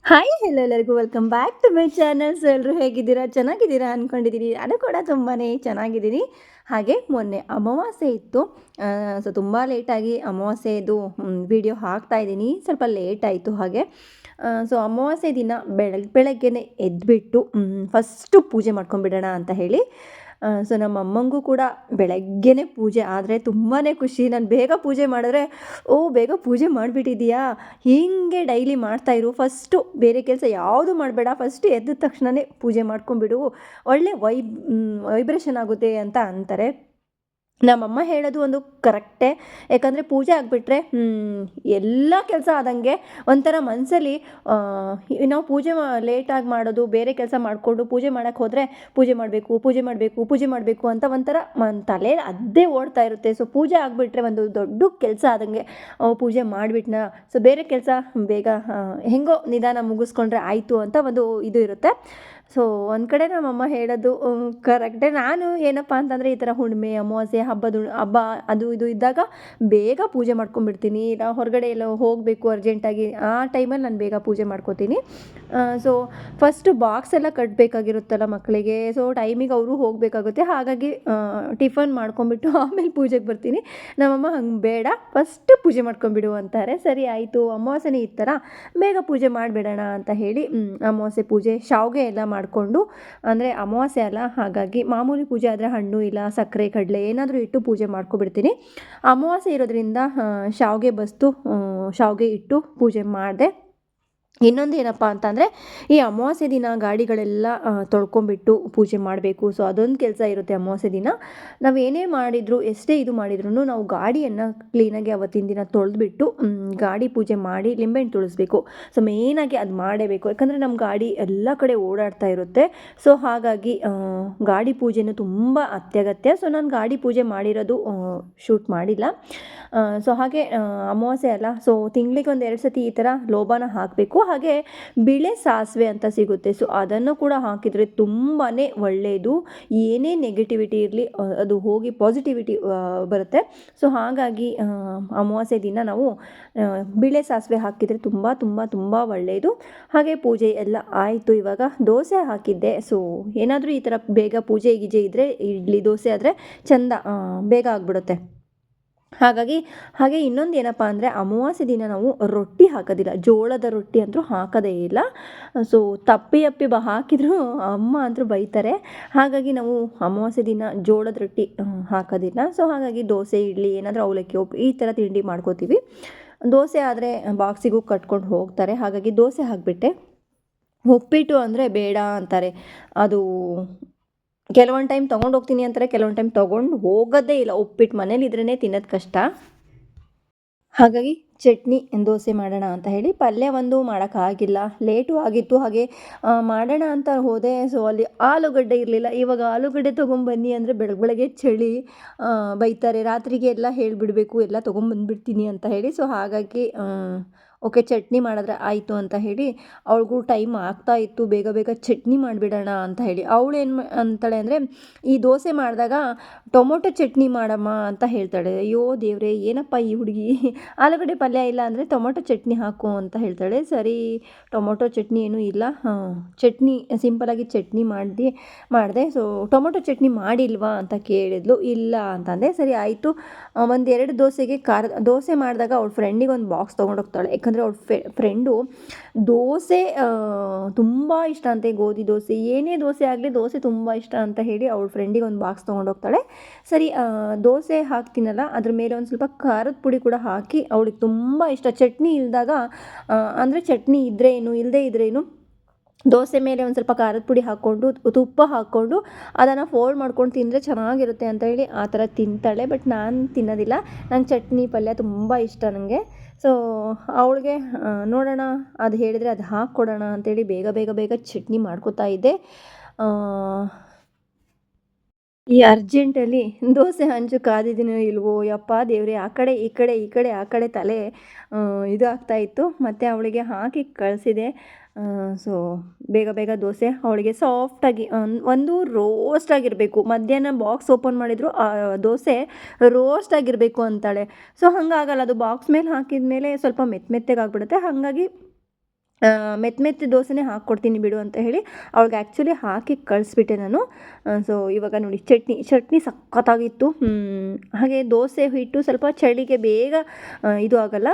Hi hello ಎಲ್ಲರಿಗೂ welcome back to my channels. ಎಲ್ಲರೂ ಹೇಗಿದ್ದೀರಾ? ಚೆನ್ನಾಗಿದ್ದೀರಾ ಅಂದ್ಕೊಂಡಿದ್ದೀನಿ. ನಾನು ಕೂಡ ತುಂಬಾ ಚೆನ್ನಾಗಿದ್ದೀನಿ. ಹಾಗೆ ಮೊನ್ನೆ ಅಮಾವಾಸ್ಯೆ ಇತ್ತು. ಸೊ ತುಂಬ ಲೇಟಾಗಿ ಅಮಾವಾಸ್ಯೆದು ವಿಡಿಯೋ ಹಾಕ್ತಾಯಿದ್ದೀನಿ. ಸ್ವಲ್ಪ ಲೇಟ್ ಆಯಿತು ಹಾಗೆ. ಸೊ ಅಮಾವಾಸ್ಯೆ ದಿನ ಬೆಳಗ್ಗೆನೇ ಎದ್ದುಬಿಟ್ಟು ಫಸ್ಟು ಪೂಜೆ ಮಾಡ್ಕೊಂಬಿಡೋಣ ಅಂತ ಹೇಳಿ. ಸೊ ನಮ್ಮ ಅಮ್ಮಂಗೂ ಕೂಡ ಬೆಳಗ್ಗೆನೇ ಪೂಜೆ ಆದರೆ ತುಂಬಾ ಖುಷಿ. ನಾನು ಬೇಗ ಪೂಜೆ ಮಾಡಿದ್ರೆ, ಓ ಬೇಗ ಪೂಜೆ ಮಾಡಿಬಿಟ್ಟಿದ್ದೀಯಾ, ಹೀಗೆ ಡೈಲಿ ಮಾಡ್ತಾಯಿರು, ಫಸ್ಟು ಬೇರೆ ಕೆಲಸ ಯಾವುದು ಮಾಡಬೇಡ, ಫಸ್ಟ್ ಎದ್ದ ತಕ್ಷಣವೇ ಪೂಜೆ ಮಾಡ್ಕೊಂಬಿಡು, ಒಳ್ಳೆ ವೈಬ್ರೇಷನ್ ಆಗುತ್ತೆ ಅಂತ ಅಂತಾರೆ. ನಮ್ಮಮ್ಮ ಹೇಳೋದು ಒಂದು ಕರೆಕ್ಟೇ. ಯಾಕಂದರೆ ಪೂಜೆ ಆಗಿಬಿಟ್ರೆ ಎಲ್ಲ ಕೆಲಸ ಆದಂಗೆ ಒಂಥರ ಮನಸ್ಸಲ್ಲಿ ನಾವು ಲೇಟಾಗಿ ಮಾಡೋದು, ಬೇರೆ ಕೆಲಸ ಮಾಡಿಕೊಂಡು ಪೂಜೆ ಮಾಡೋಕ್ಕೆ ಹೋದರೆ ಪೂಜೆ ಮಾಡಬೇಕು ಪೂಜೆ ಮಾಡಬೇಕು ಪೂಜೆ ಮಾಡಬೇಕು ಅಂತ ಒಂಥರ ತಲೆಯಲ್ಲಿ ಅದೇ ಓಡ್ತಾ ಇರುತ್ತೆ. ಸೊ ಪೂಜೆ ಆಗಿಬಿಟ್ರೆ ಒಂದು ದೊಡ್ಡ ಕೆಲಸ ಆದಂಗೆ, ಪೂಜೆ ಮಾಡಿಬಿಟ್ನಾ, ಸೊ ಬೇರೆ ಕೆಲಸ ಬೇಗ ಹೆಂಗೋ ನಿಧಾನ ಮುಗಿಸ್ಕೊಂಡ್ರೆ ಆಯಿತು ಅಂತ ಒಂದು ಇದು ಇರುತ್ತೆ. ಸೊ ಒಂದು ಕಡೆ ನಮ್ಮಮ್ಮ ಹೇಳೋದು ಕರೆಕ್ಟೇ. ನಾನು ಏನಪ್ಪ ಅಂತಂದರೆ ಈ ಥರ ಹುಣ್ಣಿಮೆ, ಅಮಾವಾಸ್ಯೆ, ಹಬ್ಬ ಅದು ಇದು ಇದ್ದಾಗ ಬೇಗ ಪೂಜೆ ಮಾಡ್ಕೊಂಬಿಡ್ತೀನಿ. ಇಲ್ಲ ಹೊರಗಡೆ ಎಲ್ಲೋ ಹೋಗಬೇಕು ಅರ್ಜೆಂಟಾಗಿ, ಆ ಟೈಮಲ್ಲಿ ನಾನು ಬೇಗ ಪೂಜೆ ಮಾಡ್ಕೋತೀನಿ. ಸೊ ಫಸ್ಟು ಬಾಕ್ಸ್ ಎಲ್ಲ ಕಟ್ಟಬೇಕಾಗಿರುತ್ತಲ್ಲ ಮಕ್ಕಳಿಗೆ, ಸೊ ಟೈಮಿಗೆ ಅವರು ಹೋಗಬೇಕಾಗುತ್ತೆ. ಹಾಗಾಗಿ ಟಿಫನ್ ಮಾಡ್ಕೊಂಬಿಟ್ಟು ಆಮೇಲೆ ಪೂಜೆಗೆ ಬರ್ತೀನಿ. ನಮ್ಮಮ್ಮ ಹಂಗೆ ಬೇಡ, ಫಸ್ಟು ಪೂಜೆ ಮಾಡ್ಕೊಂಬಿಡು ಅಂತಾರೆ. ಸರಿ ಆಯಿತು, ಅಮಾವಾಸ್ಯೆನೇ ಈ ಥರ ಬೇಗ ಪೂಜೆ ಮಾಡಿಬಿಡೋಣ ಅಂತ ಹೇಳಿ ಅಮಾವಾಸ್ಯೆ ಪೂಜೆ ಶಾವಿಗೆ ಎಲ್ಲ ಮಾಡಿಕೊಂಡು, ಅಂದರೆ ಅಮಾವಾಸ್ಯೆ ಅಲ್ಲ ಹಾಗಾಗಿ ಮಾಮೂಲಿ ಪೂಜೆ ಆದರೆ ಹಣ್ಣು ಇಲ್ಲ ಸಕ್ಕರೆ ಕಡಲೆ ಏನಾದರೂ ಇಟ್ಟು ಪೂಜೆ ಮಾಡ್ಕೊಬಿಡ್ತೀನಿ. ಅಮಾವಾಸ್ಯೆ ಇರೋದ್ರಿಂದ ಶಾವಿಗೆ ಬಸ್ತು ಶಾವಿಗೆ ಇಟ್ಟು ಪೂಜೆ ಮಾಡಿದೆ. ಇನ್ನೊಂದು ಏನಪ್ಪ ಅಂತಂದರೆ, ಈ ಅಮಾವಾಸ್ಯೆ ದಿನ ಗಾಡಿಗಳೆಲ್ಲ ತೊಳ್ಕೊಂಬಿಟ್ಟು ಪೂಜೆ ಮಾಡಬೇಕು. ಸೊ ಅದೊಂದು ಕೆಲಸ ಇರುತ್ತೆ ಅಮಾವಾಸ್ಯೆ ದಿನ. ನಾವು ಏನೇ ಮಾಡಿದರೂ, ಎಷ್ಟೇ ಇದು ಮಾಡಿದ್ರೂ ನಾವು ಗಾಡಿಯನ್ನು ಕ್ಲೀನಾಗಿ ಅವತ್ತಿನ ದಿನ ತೊಳೆದ್ಬಿಟ್ಟು ಗಾಡಿ ಪೂಜೆ ಮಾಡಿ ಲಿಂಬೆಹಣ್ಣು ತುಳಿಸ್ಬೇಕು. ಸೊ ಮೇಯ್ನಾಗಿ ಅದು ಮಾಡಲೇಬೇಕು. ಯಾಕಂದರೆ ನಮ್ಮ ಗಾಡಿ ಎಲ್ಲ ಕಡೆ ಓಡಾಡ್ತಾ ಇರುತ್ತೆ. ಸೊ ಹಾಗಾಗಿ ಗಾಡಿ ಪೂಜೆನೂ ತುಂಬ ಅತ್ಯಗತ್ಯ. ಸೊ ನಾನು ಗಾಡಿ ಪೂಜೆ ಮಾಡಿರೋದು ಶೂಟ್ ಮಾಡಿಲ್ಲ. ಸೊ ಹಾಗೆ ಅಮಾವಾಸ್ಯೆ ಅಲ್ಲ, ಸೊ ತಿಂಗಳಿಗೆ ಒಂದು 2 ಸತಿ ಈ ಥರ ಲೋಬಾನ ಹಾಕಬೇಕು. ಹಾಗೆ ಬಿಳೆ ಸಾಸಿವೆ ಅಂತ ಸಿಗುತ್ತೆ, ಸೊ ಅದನ್ನು ಕೂಡ ಹಾಕಿದರೆ ತುಂಬಾ ಒಳ್ಳೆಯದು. ಏನೇ ನೆಗೆಟಿವಿಟಿ ಇರಲಿ ಅದು ಹೋಗಿ ಪಾಸಿಟಿವಿಟಿ ಬರುತ್ತೆ. ಸೊ ಹಾಗಾಗಿ ಅಮಾವಾಸ್ಯೆ ದಿನ ನಾವು ಬಿಳೆ ಸಾಸಿವೆ ಹಾಕಿದರೆ ತುಂಬ ತುಂಬ ತುಂಬ ಒಳ್ಳೆಯದು. ಹಾಗೆ ಪೂಜೆ ಎಲ್ಲ ಆಯಿತು. ಇವಾಗ ದೋಸೆ ಹಾಕಿದ್ದೆ. ಸೊ ಏನಾದರೂ ಈ ಥರ ಬೇಗ ಪೂಜೆ ಗೀಜೆ ಇದ್ದರೆ, ಇಡ್ಲಿ ದೋಸೆ ಆದರೆ ಚೆಂದ ಬೇಗ ಆಗಿಬಿಡುತ್ತೆ. ಹಾಗೆ ಇನ್ನೊಂದು ಏನಪ್ಪ ಅಂದರೆ, ಅಮಾವಾಸ್ಯೆ ದಿನ ನಾವು ರೊಟ್ಟಿ ಹಾಕೋದಿಲ್ಲ, ಜೋಳದ ರೊಟ್ಟಿ ಅಂತೂ ಹಾಕೋದೇ ಇಲ್ಲ. ಸೊ ತಪ್ಪಿ ಹಾಕಿದರೂ ಅಮ್ಮ ಅಂತೂ ಬೈತಾರೆ. ಹಾಗಾಗಿ ನಾವು ಅಮಾವಾಸ್ಯೆ ದಿನ ಜೋಳದ ರೊಟ್ಟಿ ಹಾಕೋದಿಲ್ಲ. ಸೊ ಹಾಗಾಗಿ ದೋಸೆ, ಇಡ್ಲಿ, ಏನಾದರೂ ಅವಲಕ್ಕಿ, ಈ ಥರ ತಿಂಡಿ ಮಾಡ್ಕೋತೀವಿ. ದೋಸೆ ಆದರೆ ಬಾಕ್ಸಿಗೂ ಕಟ್ಕೊಂಡು ಹೋಗ್ತಾರೆ, ಹಾಗಾಗಿ ದೋಸೆ ಹಾಕಿಬಿಟ್ಟೆ. ಉಪ್ಪಿಟ್ಟು ಅಂದರೆ ಬೇಡ ಅಂತಾರೆ. ಅದು ಕೆಲವೊಂದು ಟೈಮ್ ತೊಗೊಂಡು ಹೋಗ್ತೀನಿ ಅಂತಾರೆ, ಕೆಲವೊಂದು ಟೈಮ್ ತೊಗೊಂಡು ಹೋಗೋದೇ ಇಲ್ಲ. ಉಪ್ಪಿಟ್ಟು ಮನೇಲಿ ಇದ್ರೇ ತಿನ್ನೋದು ಕಷ್ಟ. ಹಾಗಾಗಿ ಚಟ್ನಿ ದೋಸೆ ಮಾಡೋಣ ಅಂತ ಹೇಳಿ, ಪಲ್ಯ ಒಂದು ಮಾಡೋಕ್ಕಾಗಿಲ್ಲ, ಲೇಟು ಆಗಿತ್ತು. ಹಾಗೆ ಮಾಡೋಣ ಅಂತ ಹೋದೆ. ಸೊ ಅಲ್ಲಿ ಆಲೂಗಡ್ಡೆ ಇರಲಿಲ್ಲ. ಇವಾಗ ಆಲೂಗಡ್ಡೆ ತೊಗೊಂಬನ್ನಿ ಅಂದರೆ ಬೆಳಗ್ಗೆ ಚಳಿ, ಬೈತಾರೆ. ರಾತ್ರಿಗೆ ಎಲ್ಲ ಹೇಳಿಬಿಡಬೇಕು, ಎಲ್ಲ ತೊಗೊಂಬಂದ್ಬಿಡ್ತೀನಿ ಅಂತ ಹೇಳಿ. ಸೊ ಹಾಗಾಗಿ ಓಕೆ ಚಟ್ನಿ ಮಾಡಿದ್ರೆ ಆಯಿತು ಅಂತ ಹೇಳಿ, ಅವಳಿಗೂ ಟೈಮ್ ಆಗ್ತಾ ಇತ್ತು, ಬೇಗ ಬೇಗ ಚಟ್ನಿ ಮಾಡಿಬಿಡೋಣ ಅಂತ ಹೇಳಿ. ಅವಳು ಏನು ಅಂತಾಳೆ ಅಂದರೆ, ಈ ದೋಸೆ ಮಾಡಿದಾಗ ಟೊಮೊಟೊ ಚಟ್ನಿ ಮಾಡಮ್ಮ ಅಂತ ಹೇಳ್ತಾಳೆ. ಅಯ್ಯೋ ದೇವರೇ, ಏನಪ್ಪ ಈ ಹುಡುಗಿ, ಆಲೂಗಡ್ಡೆ ಪಲ್ಯ ಇಲ್ಲ ಅಂದರೆ ಟೊಮೊಟೊ ಚಟ್ನಿ ಹಾಕು ಅಂತ ಹೇಳ್ತಾಳೆ. ಸರಿ, ಟೊಮೊಟೊ ಚಟ್ನಿ ಏನೂ ಇಲ್ಲ, ಚಟ್ನಿ ಸಿಂಪಲಾಗಿ ಚಟ್ನಿ ಮಾಡಿದೆ. ಸೊ ಟೊಮೊಟೊ ಚಟ್ನಿ ಮಾಡಿಲ್ವಾ ಅಂತ ಕೇಳಿದ್ಲು. ಇಲ್ಲ ಅಂತಂದೆ. ಸರಿ ಆಯಿತು. 1-2 ದೋಸೆಗೆ ದೋಸೆ ಮಾಡಿದಾಗ ಅವಳ ಫ್ರೆಂಡಿಗೆ ಒಂದು ಬಾಕ್ಸ್ ತೊಗೊಂಡೋಗ್ತಾಳೆ. ಯಾಕಂದರೆ ಅವಳ ಫ್ರೆಂಡು ದೋಸೆ ತುಂಬ ಇಷ್ಟ ಅಂತೆ, ಗೋಧಿ ದೋಸೆ, ಏನೇ ದೋಸೆ ಆಗಲಿ ದೋಸೆ ತುಂಬ ಇಷ್ಟ ಅಂತ ಹೇಳಿ ಅವಳ ಫ್ರೆಂಡಿಗೆ ಒಂದು ಬಾಕ್ಸ್ ತೊಗೊಂಡೋಗ್ತಾಳೆ. ಸರಿ, ದೋಸೆ ಹಾಕ್ತೀನಲ್ಲ ಅದ್ರ ಮೇಲೆ ಒಂದು ಸ್ವಲ್ಪ ಖಾರದ ಪುಡಿ ಕೂಡ ಹಾಕಿ, ಅವಳಿಗೆ ತುಂಬ ಇಷ್ಟ. ಚಟ್ನಿ ಇಲ್ಲದಾಗ, ಅಂದರೆ ಚಟ್ನಿ ಇದ್ದರೆ ಏನು ಇಲ್ಲದೇ ಇದ್ದರೆ ಏನು, ದೋಸೆ ಮೇಲೆ ಒಂದು ಸ್ವಲ್ಪ ಖಾರದ ಪುಡಿ ಹಾಕ್ಕೊಂಡು, ತುಪ್ಪ ಹಾಕ್ಕೊಂಡು ಅದನ್ನು ಫೋಲ್ಡ್ ಮಾಡ್ಕೊಂಡು ತಿಂದರೆ ಚೆನ್ನಾಗಿರುತ್ತೆ ಅಂತ ಹೇಳಿ ಆ ಥರ ತಿಂತಾಳೆ. ಬಟ್ ನಾನು ತಿನ್ನೋದಿಲ್ಲ, ನಂಗೆ ಚಟ್ನಿ ಪಲ್ಯ ತುಂಬ ಇಷ್ಟ ನನಗೆ. ಸೊ ಅವಳಿಗೆ ನೋಡೋಣ, ಅದು ಹೇಳಿದರೆ ಅದು ಹಾಕ್ಕೊಡೋಣ ಅಂತೇಳಿ ಬೇಗ ಬೇಗ ಬೇಗ ಚಟ್ನಿ ಮಾಡ್ಕೋತಾ ಇದ್ದೆ. ಈ ಅರ್ಜೆಂಟಲ್ಲಿ ದೋಸೆ ಹಂಚು ಕಾದಿದ್ದೀನೋ ಇಲ್ವೋ, ಯಪ್ಪ ದೇವರೇ, ಆ ಕಡೆ ಈ ಕಡೆ ಈ ಕಡೆ ಆ ಕಡೆ ತಲೆ ಇದು ಆಗ್ತಾಯಿತ್ತು. ಮತ್ತು ಅವಳಿಗೆ ಹಾಕಿ ಕಳಿಸಿದೆ. ಸೊ ಬೇಗ ಬೇಗ ದೋಸೆ ಅವಳಿಗೆ ಸಾಫ್ಟಾಗಿ, ಒಂದು ರೋಸ್ಟ್ ಆಗಿರಬೇಕು. ಮಧ್ಯಾಹ್ನ ಬಾಕ್ಸ್ ಓಪನ್ ಮಾಡಿದ್ರು ದೋಸೆ ರೋಸ್ಟ್ ಆಗಿರಬೇಕು ಅಂತಾಳೆ. ಸೊ ಹಾಗಾಗಲ್ಲ, ಅದು ಬಾಕ್ಸ್ ಮೇಲೆ ಹಾಕಿದ ಮೇಲೆ ಸ್ವಲ್ಪ ಮೆತ್ತಗಾಗ್ಬಿಡುತ್ತೆ. ಹಾಗಾಗಿ ಮೆತ್ತ ದೋಸೆನೇ ಹಾಕ್ಕೊಡ್ತೀನಿ ಬಿಡು ಅಂತ ಹೇಳಿ ಅವಳಿಗೆ ಆ್ಯಕ್ಚುಲಿ ಹಾಕಿ ಕಳಿಸ್ಬಿಟ್ಟೆ ನಾನು. ಸೊ ಇವಾಗ ನೋಡಿ ಚಟ್ನಿ ಸಖತ್ತಾಗಿತ್ತು. ಹಾಗೆ ದೋಸೆ ಹಿಟ್ಟು ಸ್ವಲ್ಪ ಚಳಿಗೆ ಬೇಗ ಇದು ಆಗಲ್ಲ,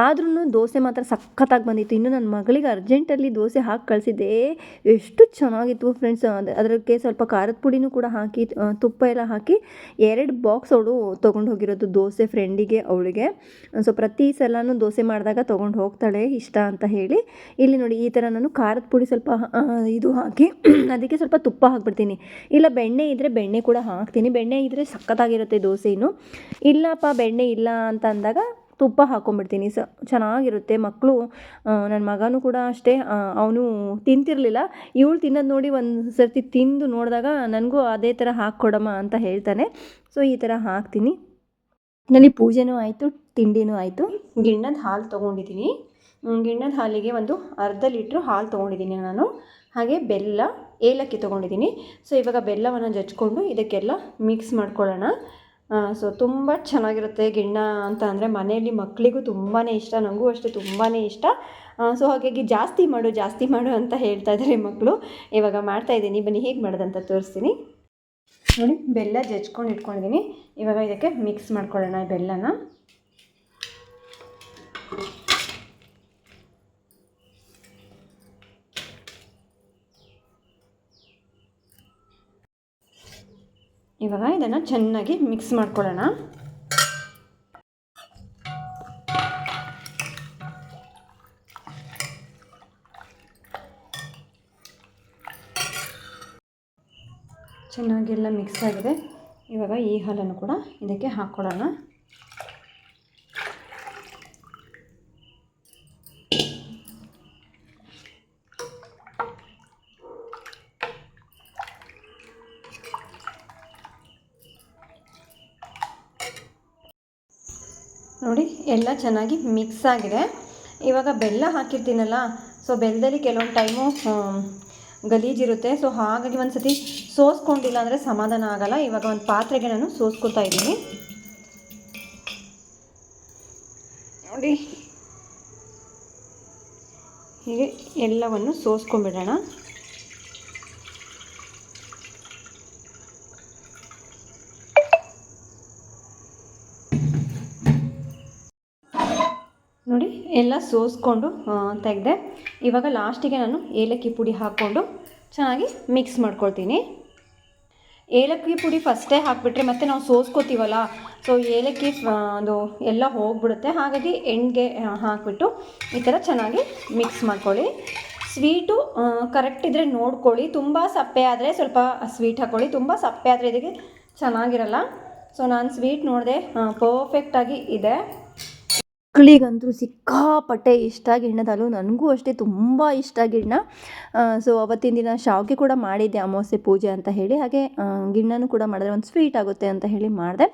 ಆದ್ರೂ ದೋಸೆ ಮಾತ್ರ ಸಖತ್ತಾಗಿ ಬಂದಿತ್ತು. ಇನ್ನು ನನ್ನ ಮಗಳಿಗೆ ಅರ್ಜೆಂಟಲ್ಲಿ ದೋಸೆ ಹಾಕಿ ಕಳಿಸಿದ್ದೆ, ಎಷ್ಟು ಚೆನ್ನಾಗಿತ್ತು ಫ್ರೆಂಡ್ಸ್. ಅದಕ್ಕೆ ಸ್ವಲ್ಪ ಖಾರದ ಪುಡಿನೂ ಕೂಡ ಹಾಕಿ ತುಪ್ಪ ಎಲ್ಲ ಹಾಕಿ 2 ಬಾಕ್ಸ್ ಅವಳು ತೊಗೊಂಡು ಹೋಗಿರೋದು ದೋಸೆ ಫ್ರೆಂಡಿಗೆ ಅವಳಿಗೆ. ಸೊ ಪ್ರತಿ ಸಲನೂ ದೋಸೆ ಮಾಡಿದಾಗ ತೊಗೊಂಡು ಹೋಗ್ತಾಳೆ ಇಷ್ಟ ಅಂತ ಹೇಳಿ. ಇಲ್ಲಿ ನೋಡಿ ಈ ಥರ ನಾನು ಖಾರದ ಪುಡಿ ಸ್ವಲ್ಪ ಇದು ಹಾಕಿ ಅದಕ್ಕೆ ಸ್ವಲ್ಪ ತುಪ್ಪ ಹಾಕ್ಬಿಡ್ತೀನಿ. ಇಲ್ಲ ಬೆಣ್ಣೆ ಇದ್ದರೆ ಬೆಣ್ಣೆ ಕೂಡ ಹಾಕ್ತೀನಿ. ಬೆಣ್ಣೆ ಇದ್ದರೆ ಸಖತ್ತಾಗಿರುತ್ತೆ ದೋಸೆನೂ. ಇಲ್ಲಪ್ಪ ಬೆಣ್ಣೆ ಇಲ್ಲ ಅಂತ ಅಂದಾಗ ತುಪ್ಪ ಹಾಕ್ಕೊಂಬಿಡ್ತೀನಿ. ಚೆನ್ನಾಗಿರುತ್ತೆ. ಮಕ್ಕಳು ನನ್ನ ಮಗನೂ ಕೂಡ ಅಷ್ಟೇ, ಅವನು ತಿಂತಿರಲಿಲ್ಲ. ಇವಳು ತಿನ್ನೋದು ನೋಡಿ ಒಂದು ಸರ್ತಿ ತಿಂದು ನೋಡಿದಾಗ ನನಗೂ ಅದೇ ಥರ ಹಾಕ್ಕೊಡಮ್ಮ ಅಂತ ಹೇಳ್ತಾನೆ. ಸೊ ಈ ಥರ ಹಾಕ್ತೀನಿ. ನನಗೆ ಪೂಜೆನೂ ಆಯಿತು, ತಿಂಡಿನೂ ಆಯಿತು. ಗಿಣ್ಣದ ಹಾಲು ತೊಗೊಂಡಿದ್ದೀನಿ. ಗಿಣ್ಣದ ಹಾಲಿಗೆ ಒಂದು ಅರ್ಧ ಲೀಟ್ರು ಹಾಲು ತೊಗೊಂಡಿದ್ದೀನಿ ನಾನು. ಹಾಗೆ ಬೆಲ್ಲ, ಏಲಕ್ಕಿ ತೊಗೊಂಡಿದ್ದೀನಿ. ಸೊ ಇವಾಗ ಬೆಲ್ಲವನ್ನು ಜಜ್ಕೊಂಡು ಇದಕ್ಕೆಲ್ಲ ಮಿಕ್ಸ್ ಮಾಡ್ಕೊಳ್ಳೋಣ. ಸೊ ತುಂಬ ಚೆನ್ನಾಗಿರುತ್ತೆ ಗಿಣ್ಣ ಅಂತ ಅಂದರೆ. ಮನೆಯಲ್ಲಿ ಮಕ್ಕಳಿಗೂ ತುಂಬಾ ಇಷ್ಟ, ನನಗೂ ಅಷ್ಟೇ ತುಂಬಾ ಇಷ್ಟ. ಸೊ ಹಾಗಾಗಿ ಜಾಸ್ತಿ ಮಾಡು ಅಂತ ಹೇಳ್ತಾ ಇದ್ದಾರೆ ಮಕ್ಕಳು. ಇವಾಗ ಮಾಡ್ತಾಯಿದ್ದೀನಿ, ಬನ್ನಿ ಹೇಗೆ ಮಾಡೋದಂತ ತೋರಿಸ್ತೀನಿ. ನೋಡಿ ಬೆಲ್ಲ ಜಜ್ಕೊಂಡು ಇಟ್ಕೊಂಡಿದ್ದೀನಿ. ಇವಾಗ ಇದಕ್ಕೆ ಮಿಕ್ಸ್ ಮಾಡ್ಕೊಳ್ಳೋಣ ಬೆಲ್ಲನ. ಇವಾಗ ಇದನ್ನು ಚೆನ್ನಾಗಿ ಮಿಕ್ಸ್ ಮಾಡ್ಕೊಳ್ಳೋಣ. ಚೆನ್ನಾಗೆಲ್ಲ ಮಿಕ್ಸ್ ಆಗಿದೆ. ಇವಾಗ ಈ ಹಾಲನ್ನು ಕೂಡ ಇದಕ್ಕೆ ಹಾಕ್ಕೊಳ್ಳೋಣ. ನೋಡಿ ಎಲ್ಲ ಚೆನ್ನಾಗಿ ಮಿಕ್ಸ್ ಆಗಿದೆ. ಇವಾಗ ಬೆಲ್ಲ ಹಾಕಿರ್ತೀನಲ್ಲ, ಸೊ ಬೆಲ್ಲದಲ್ಲಿ ಕೆಲವೊಂದು ಟೈಮು ಗಲೀಜಿರುತ್ತೆ. ಸೊ ಹಾಗಾಗಿ ಒಂದು ಸತಿ ಸೋಸ್ಕೊಂಡಿಲ್ಲ ಅಂದರೆ ಸಮಾಧಾನ ಆಗಲ್ಲ. ಇವಾಗ ಒಂದು ಪಾತ್ರೆಗೆ ನಾನು ಸೋಸ್ಕೊತಾ ಇದ್ದೀನಿ. ನೋಡಿ ಹೀಗೆ ಎಲ್ಲವನ್ನು ಸೋಸ್ಕೊಂಡ್ಬಿಡೋಣ. ನೋಡಿ ಎಲ್ಲ ಸೋಸ್ಕೊಂಡು ತೆಗೆದೆ. ಇವಾಗ ಲಾಸ್ಟಿಗೆ ನಾನು ಏಲಕ್ಕಿ ಪುಡಿ ಹಾಕ್ಕೊಂಡು ಚೆನ್ನಾಗಿ ಮಿಕ್ಸ್ ಮಾಡ್ಕೊಳ್ತೀನಿ. ಏಲಕ್ಕಿ ಪುಡಿ ಫಸ್ಟೇ ಹಾಕಿಬಿಟ್ರೆ ಮತ್ತೆ ನಾವು ಸೋಸ್ಕೋತೀವಲ್ಲ, ಸೊ ಏಲಕ್ಕಿ ಅದು ಎಲ್ಲ ಹೋಗ್ಬಿಡುತ್ತೆ. ಹಾಗಾಗಿ ಎಣ್ಣೆಗೆ ಹಾಕಿಬಿಟ್ಟು ಈ ಥರ ಚೆನ್ನಾಗಿ ಮಿಕ್ಸ್ ಮಾಡ್ಕೊಳ್ಳಿ. ಸ್ವೀಟು ಕರೆಕ್ಟ್ ಇದ್ದರೆ ನೋಡ್ಕೊಳ್ಳಿ. ತುಂಬ ಸಪ್ಪೆ ಆದರೆ ಸ್ವಲ್ಪ ಸ್ವೀಟ್ ಹಾಕ್ಕೊಳ್ಳಿ, ತುಂಬ ಸಪ್ಪೆ ಆದರೆ ಇದಕ್ಕೆ ಚೆನ್ನಾಗಿರಲ್ಲ. ಸೊ ನಾನು ಸ್ವೀಟ್ ನೋಡಿದೆ, ಪರ್ಫೆಕ್ಟಾಗಿ ಇದೆ. ಮಕ್ಕಳಿಗಂತೂ ಸಿಕ್ಕಾಪಟ್ಟೆ ಇಷ್ಟ ಗಿಣ್ಣದ ಹಾಲು. ನನಗೂ ಅಷ್ಟೇ ತುಂಬ ಇಷ್ಟ ಗಿಣ್ಣ. ಸೊ ಅವತ್ತಿನ ದಿನ ಶಾವಿಗೆ ಕೂಡ ಮಾಡಿದ್ದೆ ಅಮಾವಾಸ್ಯೆ ಪೂಜೆ ಅಂತ ಹೇಳಿ. ಹಾಗೆ ಗಿಣ್ಣನೂ ಕೂಡ ಮಾಡಿದ್ರೆ ಒಂದು ಸ್ವೀಟ್ ಆಗುತ್ತೆ ಅಂತ ಹೇಳಿ ಮಾಡಿದೆ.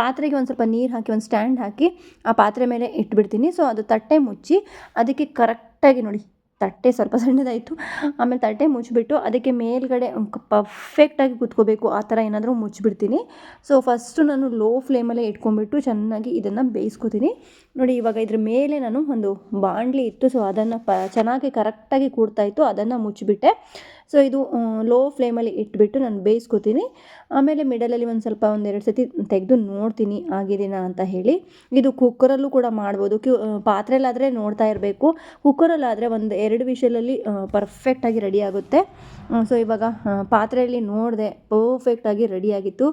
ಪಾತ್ರೆಗೆ ಒಂದು ಸ್ವಲ್ಪ ನೀರು ಹಾಕಿ ಒಂದು ಸ್ಟ್ಯಾಂಡ್ ಹಾಕಿ ಆ ಪಾತ್ರೆ ಮೇಲೆ ಇಟ್ಬಿಡ್ತೀನಿ. ಸೊ ಅದು ತಟ್ಟೆ ಮುಚ್ಚಿ ಅದಕ್ಕೆ ಕರೆಕ್ಟಾಗಿ ನೋಡಿ, ತಟ್ಟೆ ಸ್ವಲ್ಪ ಸಣ್ಣದಾಯಿತು. ಆಮೇಲೆ ತಟ್ಟೆ ಮುಚ್ಚಿಬಿಟ್ಟು ಅದಕ್ಕೆ ಮೇಲ್ಗಡೆ ಪರ್ಫೆಕ್ಟಾಗಿ ಕುತ್ಕೋಬೇಕು, ಆ ಥರ ಏನಾದರೂ ಮುಚ್ಚಿಬಿಡ್ತೀನಿ. ಸೊ ಫಸ್ಟು ನಾನು ಲೋ ಫ್ಲೇಮಲ್ಲೇ ಇಟ್ಕೊಂಡ್ಬಿಟ್ಟು ಚೆನ್ನಾಗಿ ಇದನ್ನು ಬೇಯಿಸ್ಕೊತೀನಿ. ನೋಡಿ ಇವಾಗ ಇದ್ರ ಮೇಲೆ ನಾನು ಒಂದು ಬಾಣಲಿ ಇತ್ತು, ಸೊ ಅದನ್ನು ಚೆನ್ನಾಗಿ ಕರೆಕ್ಟಾಗಿ ಕೂಡ್ತಾಯಿತ್ತು, ಅದನ್ನು ಮುಚ್ಚಿಬಿಟ್ಟೆ. ಸೊ ಇದು ಲೋ ಫ್ಲೇಮಲ್ಲಿ ಇಟ್ಬಿಟ್ಟು ನಾನು ಬೇಯಿಸ್ಕೊತೀನಿ. ಆಮೇಲೆ ಮಿಡಲಲ್ಲಿ ಒಂದು ಸ್ವಲ್ಪ 1-2 ಸತಿ ತೆಗೆದು ನೋಡ್ತೀನಿ ಆಗಿದೆನಾ ಅಂತ ಹೇಳಿ. ಇದು ಕುಕ್ಕರಲ್ಲೂ ಕೂಡ ಮಾಡ್ಬೋದು. ಪಾತ್ರೆಯಲ್ಲಾದರೆ ನೋಡ್ತಾ ಇರಬೇಕು, ಕುಕ್ಕರಲ್ಲಾದರೆ 1-2 ವಿಷಲಲ್ಲಿ ಪರ್ಫೆಕ್ಟಾಗಿ ರೆಡಿ ಆಗುತ್ತೆ. ಸೊ ಇವಾಗ ಪಾತ್ರೆಯಲ್ಲಿ ನೋಡಿದೆ, ಪರ್ಫೆಕ್ಟಾಗಿ ರೆಡಿಯಾಗಿತ್ತು.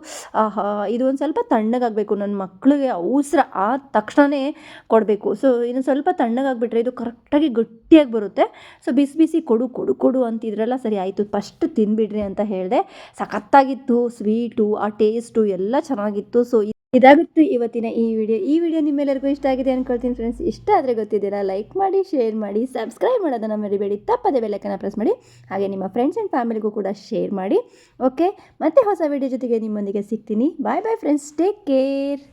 ಇದು ಒಂದು ಸ್ವಲ್ಪ ತಣ್ಣಗಾಗಬೇಕು. ನನ್ನ ಮಕ್ಕಳಿಗೆ ಅವಸರ ಆದ ತಕ್ಷಣವೇ ಕೊಡಬೇಕು. ಸೊ ಇನ್ನು ಸ್ವಲ್ಪ ತಣ್ಣಗಾಗ್ಬಿಟ್ರೆ ಇದು ಕರೆಕ್ಟಾಗಿ ಗಟ್ಟಿಯಾಗಿ ಬರುತ್ತೆ. ಸೊ ಬಿಸಿ ಬಿಸಿ ಕೊಡು ಅಂತಿದ್ರಲ್ಲ, ಸರಿ ಆಯಿತು ಫಸ್ಟ್ ತಿಂದುಬಿಡ್ರಿ ಅಂತ ಹೇಳಿದೆ. ಸಖತ್ತಾಗಿತ್ತು ಸ್ವೀಟು, ಆ ಟೇಸ್ಟು ಎಲ್ಲ ಚೆನ್ನಾಗಿತ್ತು. ಸೊ ಇದಾಗುತ್ತೆ ಇವತ್ತಿನ ಈ ವಿಡಿಯೋ ನಿಮ್ಮೆಲ್ಲರಿಗೂ ಇಷ್ಟ ಆಗಿದೆ ಅಂದ್ಕೊಳ್ತೀನಿ ಫ್ರೆಂಡ್ಸ್. ಇಷ್ಟ ಆದರೆ ಗೊತ್ತಿದ್ದೀರಾ, ಲೈಕ್ ಮಾಡಿ, ಶೇರ್ ಮಾಡಿ, ಸಬ್ಸ್ಕ್ರೈಬ್ ಮಾಡೋದನ್ನು ಮರಿಬೇಡಿ. ತಪ್ಪದೆ ಬೆಲ್ಲೈಕನ್ನ ಪ್ರೆಸ್ ಮಾಡಿ. ಹಾಗೆ ನಿಮ್ಮ ಫ್ರೆಂಡ್ಸ್ ಆ್ಯಂಡ್ ಫ್ಯಾಮಿಲಿಗೂ ಕೂಡ ಶೇರ್ ಮಾಡಿ. ಓಕೆ, ಮತ್ತೆ ಹೊಸ ವಿಡಿಯೋ ಜೊತೆಗೆ ನಿಮ್ಮೊಂದಿಗೆ ಸಿಗ್ತೀನಿ. ಬಾಯ್ ಬಾಯ್ ಫ್ರೆಂಡ್ಸ್, ಟೇಕ್ ಕೇರ್.